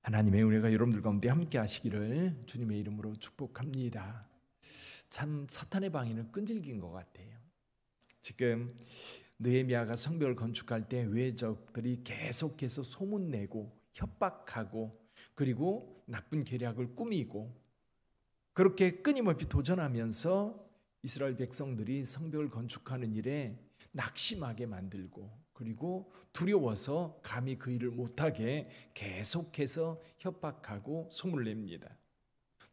하나님의 은혜가 여러분들 가운데 함께 하시기를 주님의 이름으로 축복합니다. 참 사탄의 방해는 끈질긴 것 같아요. 지금 느헤미야가 성벽을 건축할 때 외적들이 계속해서 소문내고 협박하고 그리고 나쁜 계략을 꾸미고 그렇게 끊임없이 도전하면서 이스라엘 백성들이 성벽을 건축하는 일에 낙심하게 만들고 그리고 두려워서 감히 그 일을 못하게 계속해서 협박하고 소문을 냅니다.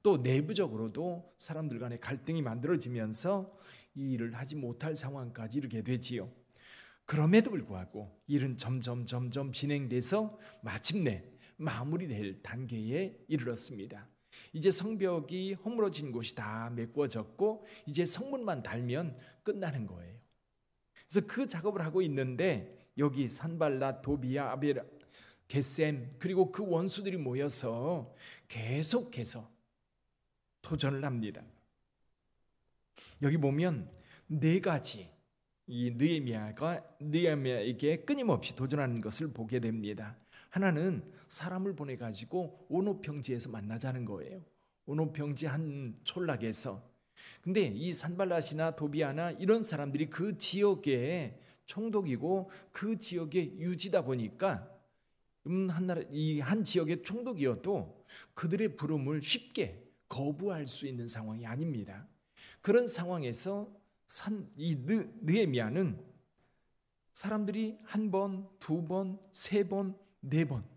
또 내부적으로도 사람들 간에 갈등이 만들어지면서 이 일을 하지 못할 상황까지 이르게 되지요. 그럼에도 불구하고 일은 점점 진행돼서 마침내 마무리될 단계에 이르렀습니다. 이제 성벽이 허물어진 곳이 다 메꾸어졌고 이제 성문만 달면 끝나는 거예요. 그래서 그 작업을 하고 있는데 여기 산발랏, 도비야, 아벨, 게셈 그리고 그 원수들이 모여서 계속해서 도전을 합니다. 여기 보면 네 가지 이 느헤미야에게 끊임없이 도전하는 것을 보게 됩니다. 하나는 사람을 보내 가지고 오노평지에서 만나자는 거예요. 오노평지 한 촌락에서. 근데 이 산발랏이나 도비아나 이런 사람들이 그 지역의 총독이고 그 지역의 유지다 보니까 한 지역의 총독이어도 그들의 부름을 쉽게 거부할 수 있는 상황이 아닙니다. 그런 상황에서 이 느헤미야는 사람들이 한 번, 두 번, 세 번, 네 번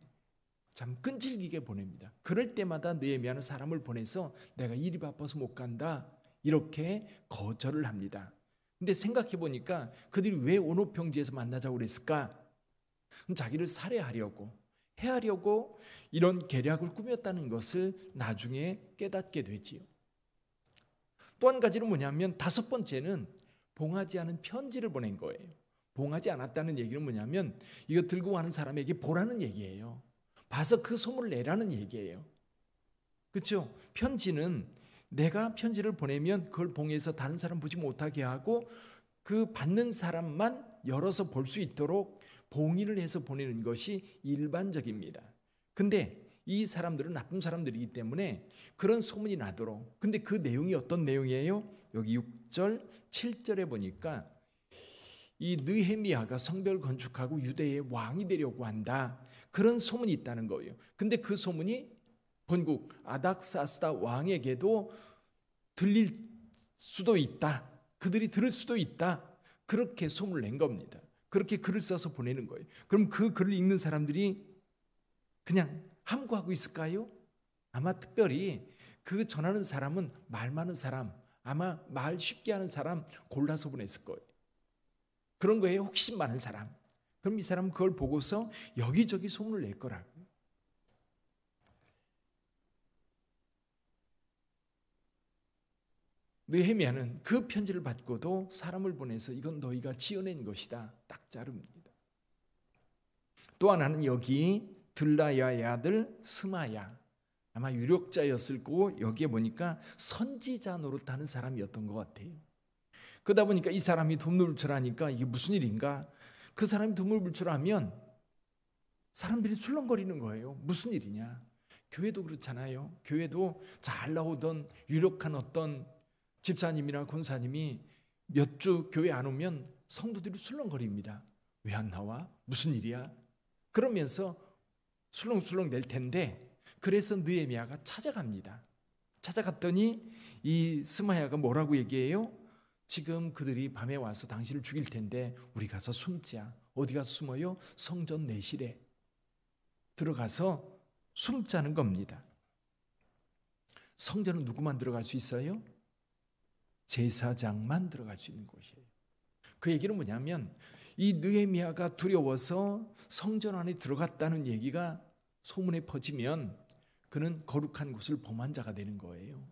참 끈질기게 보냅니다. 그럴 때마다 느헤미야는 사람을 보내서 내가 일이 바빠서 못 간다 이렇게 거절을 합니다. 근데 생각해 보니까 그들이 왜 오노평지에서 만나자고 그랬을까? 자기를 살해하려고 해하려고 이런 계략을 꾸몄다는 것을 나중에 깨닫게 되지요. 또 한 가지는 뭐냐면 다섯 번째는 봉하지 않은 편지를 보낸 거예요. 봉하지 않았다는 얘기는 뭐냐면 이거 들고 가는 사람에게 보라는 얘기예요. 봐서 그 소문을 내라는 얘기예요. 그렇죠? 편지는 내가 편지를 보내면 그걸 봉해서 다른 사람 보지 못하게 하고 그 받는 사람만 열어서 볼 수 있도록 봉인을 해서 보내는 것이 일반적입니다. 근데 이 사람들은 나쁜 사람들이기 때문에 그런 소문이 나도록. 근데 그 내용이 어떤 내용이에요? 여기 6절, 7절에 보니까 이 느헤미야가 성벽을 건축하고 유대의 왕이 되려고 한다. 그런 소문이 있다는 거예요. 근데 그 소문이 본국 아닥사스다 왕에게도 들릴 수도 있다. 그들이 들을 수도 있다. 그렇게 소문을 낸 겁니다. 그렇게 글을 써서 보내는 거예요. 그럼 그 글을 읽는 사람들이 그냥 함구하고 있을까요? 아마 특별히 그 전하는 사람은 말 많은 사람, 아마 말 쉽게 하는 사람 골라서 보냈을 거예요. 그런 거에 혹시 많은 사람. 그럼 이 사람은 그걸 보고서 여기저기 소문을 낼 거라고. 느헤미야는 그 편지를 받고도 사람을 보내서 이건 너희가 지어낸 것이다. 딱 자릅니다. 또 하나는 여기 들라야의 아들 스마야. 아마 유력자였을 거고 여기에 보니까 선지자 노릇하는 사람이었던 것 같아요. 그러다 보니까 이 사람이 돈물출하니까 이게 무슨 일인가? 그 사람이 돈물출하면 사람들이 술렁거리는 거예요. 무슨 일이냐? 교회도 그렇잖아요. 교회도 잘 나오던 유력한 어떤 집사님이나 권사님이 몇 주 교회 안 오면 성도들이 술렁거립니다. 왜 안 나와? 무슨 일이야? 그러면서 술렁술렁 낼 텐데 그래서 느헤미야가 찾아갑니다. 찾아갔더니 이 스마야가 뭐라고 얘기해요? 지금 그들이 밤에 와서 당신을 죽일 텐데 우리 가서 숨자. 어디 가서 숨어요? 성전 내실에 들어가서 숨자는 겁니다. 성전은 누구만 들어갈 수 있어요? 제사장만 들어갈 수 있는 곳이에요. 그 얘기는 뭐냐면 이 느헤미야가 두려워서 성전 안에 들어갔다는 얘기가 소문에 퍼지면 그는 거룩한 곳을 범한 자가 되는 거예요.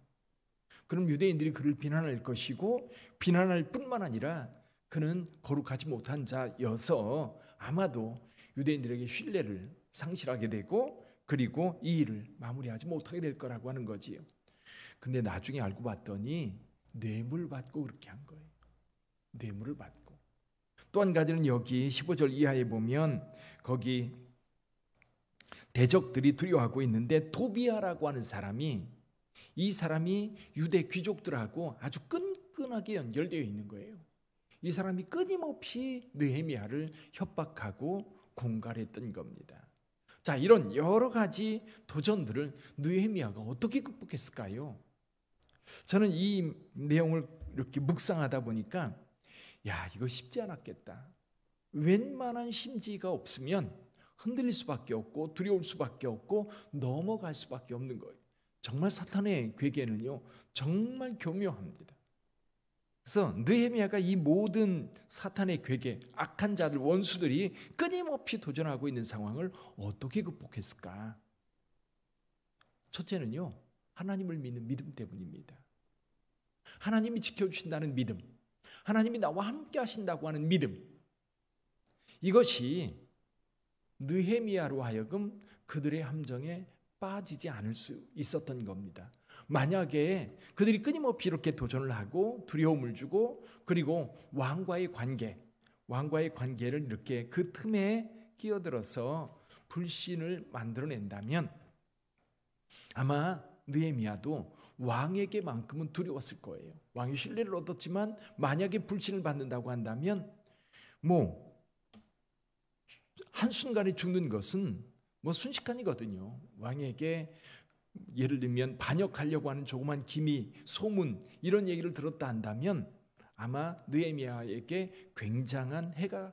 그럼 유대인들이 그를 비난할 것이고 비난할 뿐만 아니라 그는 거룩하지 못한 자여서 아마도 유대인들에게 신뢰를 상실하게 되고 그리고 이 일을 마무리하지 못하게 될 거라고 하는 거지요. 근데 나중에 알고 봤더니 뇌물 받고 그렇게 한 거예요. 뇌물을 받고. 또 한 가지는 여기 15절 이하에 보면 거기 대적들이 두려워하고 있는데 도비아라고 하는 사람이, 이 사람이 유대 귀족들하고 아주 끈끈하게 연결되어 있는 거예요. 이 사람이 끊임없이 느헤미야를 협박하고 공갈했던 겁니다. 자, 이런 여러 가지 도전들을 느헤미야가 어떻게 극복했을까요? 저는 이 내용을 이렇게 묵상하다 보니까 야, 이거 쉽지 않았겠다. 웬만한 심지가 없으면 흔들릴 수밖에 없고 두려울 수밖에 없고 넘어갈 수밖에 없는 거예요. 정말 사탄의 괴계는요, 정말 교묘합니다. 그래서 느헤미야가 이 모든 사탄의 괴계, 악한 자들, 원수들이 끊임없이 도전하고 있는 상황을 어떻게 극복했을까? 첫째는요, 하나님을 믿는 믿음 때문입니다. 하나님이 지켜주신다는 믿음, 하나님이 나와 함께 하신다고 하는 믿음, 이것이 느헤미야로 하여금 그들의 함정에 빠지지 않을 수 있었던 겁니다. 만약에 그들이 끊임없이 이렇게 도전을 하고 두려움을 주고 그리고 왕과의 관계를 이렇게 그 틈에 끼어들어서 불신을 만들어낸다면 아마 느헤미야도 왕에게만큼은 두려웠을 거예요. 왕의 신뢰를 얻었지만 만약에 불신을 받는다고 한다면 한순간에 죽는 것은 순식간이거든요. 왕에게 예를 들면 반역하려고 하는 조그만 기미, 소문 이런 얘기를 들었다 한다면 아마 느헤미야에게 굉장한 해가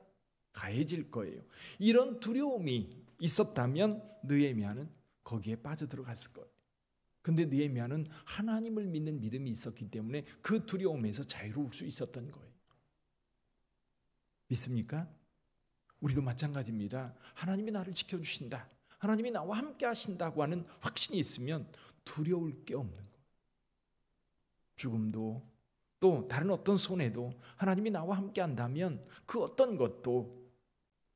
가해질 거예요. 이런 두려움이 있었다면 느헤미야는 거기에 빠져들어갔을 거예요. 근데 느헤미야는 하나님을 믿는 믿음이 있었기 때문에 그 두려움에서 자유로울 수 있었던 거예요. 믿습니까? 우리도 마찬가지입니다. 하나님이 나를 지켜주신다, 하나님이 나와 함께 하신다고 하는 확신이 있으면 두려울 게 없는 거예요. 죽음도 또 다른 어떤 손해도 하나님이 나와 함께 한다면 그 어떤 것도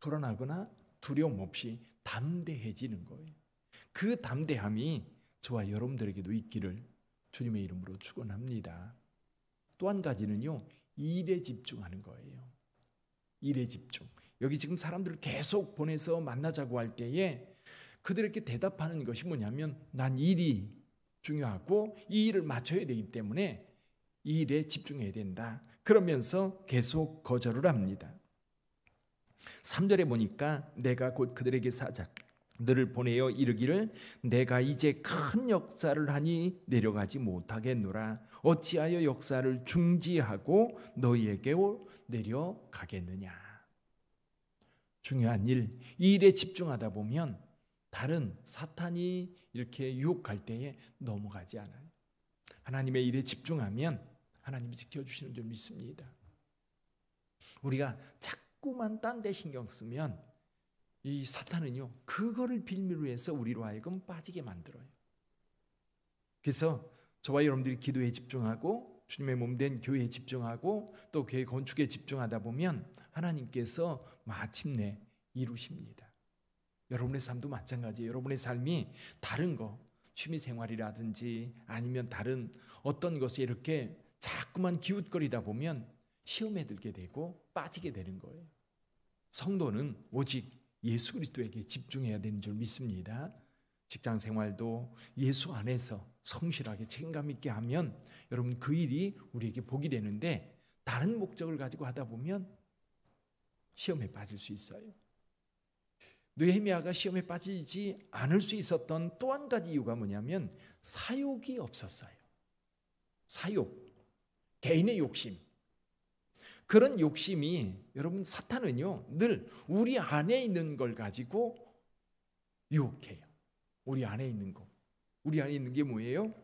불안하거나 두려움 없이 담대해지는 거예요. 그 담대함이 저와 여러분들에게도 있기를 주님의 이름으로 축원합니다. 또 한 가지는요, 일에 집중하는 거예요. 일에 집중. 여기 지금 사람들을 계속 보내서 만나자고 할 때에 그들에게 대답하는 것이 뭐냐면 난 일이 중요하고 이 일을 맞춰야 되기 때문에 이 일에 집중해야 된다. 그러면서 계속 거절을 합니다. 3절에 보니까 내가 곧 그들에게 사자들을 보내어 이르기를 내가 이제 큰 역사를 하니 내려가지 못하겠노라. 어찌하여 역사를 중지하고 너희에게 내려가겠느냐. 중요한 일, 이 일에 집중하다 보면 다른 사탄이 이렇게 유혹할 때에 넘어가지 않아요. 하나님의 일에 집중하면 하나님이 지켜주시는 줄 믿습니다. 우리가 자꾸만 딴 데 신경 쓰면 이 사탄은요, 그거를 빌미로 해서 우리로 하여금 빠지게 만들어요. 그래서 저와 여러분들이 기도에 집중하고 주님의 몸된 교회에 집중하고 또 교회 건축에 집중하다 보면 하나님께서 마침내 이루십니다. 여러분의 삶도 마찬가지예요. 여러분의 삶이 다른 거, 취미생활이라든지 아니면 다른 어떤 것에 이렇게 자꾸만 기웃거리다 보면 시험에 들게 되고 빠지게 되는 거예요. 성도는 오직 예수 그리스도에게 집중해야 되는 줄 믿습니다. 직장 생활도 예수 안에서 성실하게 책임감 있게 하면 여러분 그 일이 우리에게 복이 되는데 다른 목적을 가지고 하다 보면 시험에 빠질 수 있어요. 느헤미야가 시험에 빠지지 않을 수 있었던 또 한 가지 이유가 뭐냐면 사욕이 없었어요. 사욕, 개인의 욕심. 그런 욕심이 여러분 사탄은요 늘 우리 안에 있는 걸 가지고 유혹해요. 우리 안에 있는 거. 우리 안에 있는 게 뭐예요?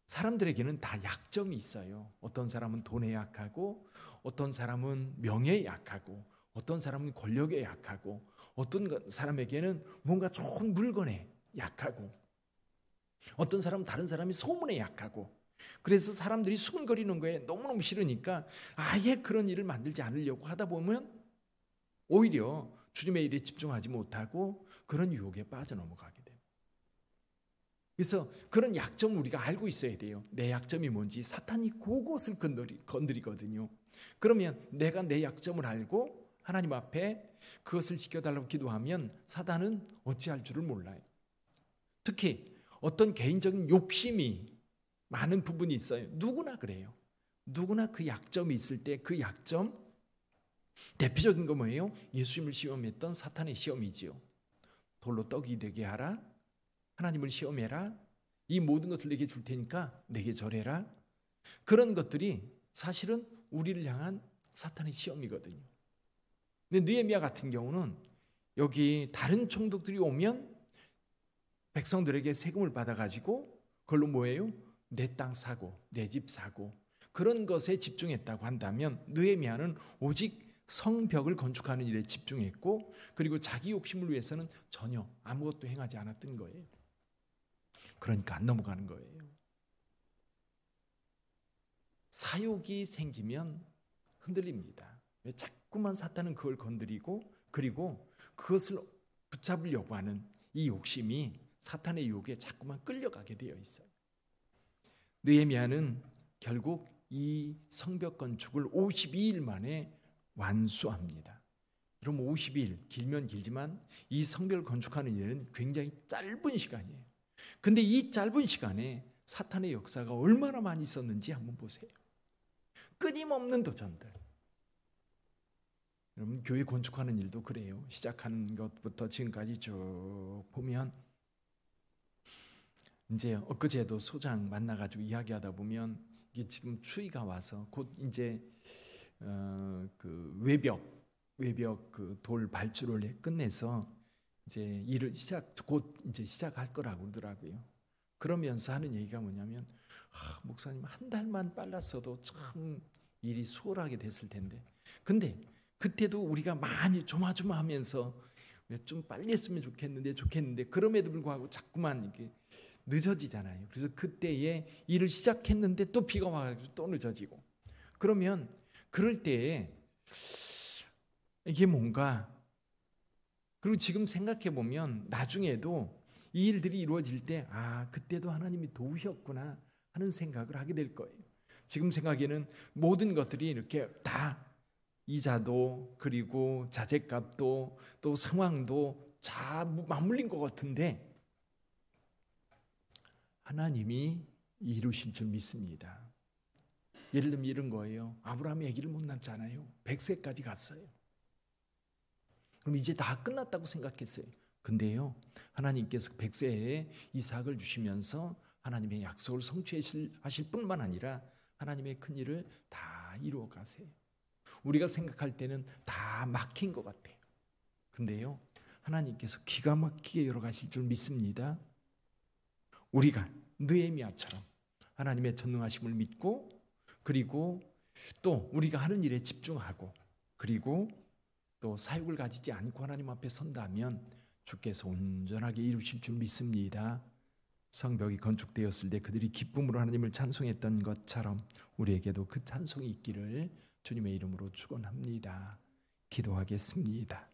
사람들에게는 다 약점이 있어요. 어떤 사람은 돈에 약하고 어떤 사람은 명예에 약하고 어떤 사람은 권력에 약하고 어떤 사람에게는 뭔가 좋은 물건에 약하고 어떤 사람은 다른 사람이 소문에 약하고 그래서 사람들이 수근거리는 거에 너무너무 싫으니까 아예 그런 일을 만들지 않으려고 하다 보면 오히려 주님의 일에 집중하지 못하고 그런 유혹에 빠져넘어가게 돼요. 그래서 그런 약점을 우리가 알고 있어야 돼요. 내 약점이 뭔지 사탄이 그곳을 건드리거든요. 그러면 내가 내 약점을 알고 하나님 앞에 그것을 지켜달라고 기도하면 사단은 어찌할 줄을 몰라요. 특히 어떤 개인적인 욕심이 많은 부분이 있어요. 누구나 그래요. 누구나 그 약점이 있을 때 그 약점, 대표적인 거 뭐예요? 예수님을 시험했던 사탄의 시험이지요. 돌로 떡이 되게 하라, 하나님을 시험해라, 이 모든 것을 내게 줄 테니까 내게 절해라. 그런 것들이 사실은 우리를 향한 사탄의 시험이거든요. 근데 느헤미야 같은 경우는 여기 다른 총독들이 오면 백성들에게 세금을 받아가지고 그걸로 뭐예요? 내 땅 사고 내 집 사고 그런 것에 집중했다고 한다면 느헤미야는 오직 성벽을 건축하는 일에 집중했고 그리고 자기 욕심을 위해서는 전혀 아무것도 행하지 않았던 거예요. 그러니까 안 넘어가는 거예요. 사욕이 생기면 흔들립니다. 왜 자꾸만 사탄은 그걸 건드리고 그리고 그것을 붙잡으려고 하는 이 욕심이 사탄의 유혹에 자꾸만 끌려가게 되어 있어요. 느헤미야는 결국 이 성벽 건축을 52일 만에 완수합니다. 그럼 52일, 길면 길지만 이 성벽을 건축하는 일은 굉장히 짧은 시간이에요. 근데 이 짧은 시간에 사탄의 역사가 얼마나 많이 있었는지 한번 보세요. 끊임없는 도전들. 여러분 교회 건축하는 일도 그래요. 시작하는 것부터 지금까지 쭉 보면 이제 엊그제도 소장 만나가지고 이야기하다 보면 이게 지금 추위가 와서 곧 이제 그 외벽 그 돌 발주를 끝내서 이제 일을 곧 이제 시작할 거라고 그러더라고요. 그러면서 하는 얘기가 뭐냐면 목사님 한 달만 빨랐어도 참 일이 수월하게 됐을 텐데 근데 그때도 우리가 많이 조마조마하면서 좀 빨리 했으면 좋겠는데 그럼에도 불구하고 자꾸만 이렇게 늦어지잖아요. 그래서 그때에 일을 시작했는데 또 비가 와가지고 또 늦어지고 그러면 그럴 때에 이게 뭔가 그리고 지금 생각해 보면 나중에도 이 일들이 이루어질 때 그때도 하나님이 도우셨구나 하는 생각을 하게 될 거예요. 지금 생각에는 모든 것들이 이렇게 다 이자도 그리고 자재값도 또 상황도 다 맞물린 것 같은데 하나님이 이루실 줄 믿습니다. 예를 들면 이런 거예요. 아브라함이 아기를 못 낳잖아요. 100세까지 갔어요. 그럼 이제 다 끝났다고 생각했어요. 근데요 하나님께서 100세에 이삭을 주시면서 하나님의 약속을 성취하실 뿐만 아니라 하나님의 큰 일을 다 이루어 가세요. 우리가 생각할 때는 다 막힌 것 같아요. 근데요 하나님께서 기가 막히게 이뤄가실 줄 믿습니다. 우리가 느헤미야처럼 하나님의 전능하심을 믿고 그리고 또 우리가 하는 일에 집중하고 그리고 또 사욕을 가지지 않고 하나님 앞에 선다면 주께서 온전하게 이루실 줄 믿습니다. 성벽이 건축되었을 때 그들이 기쁨으로 하나님을 찬송했던 것처럼 우리에게도 그 찬송이 있기를 주님의 이름으로 축원합니다. 기도하겠습니다.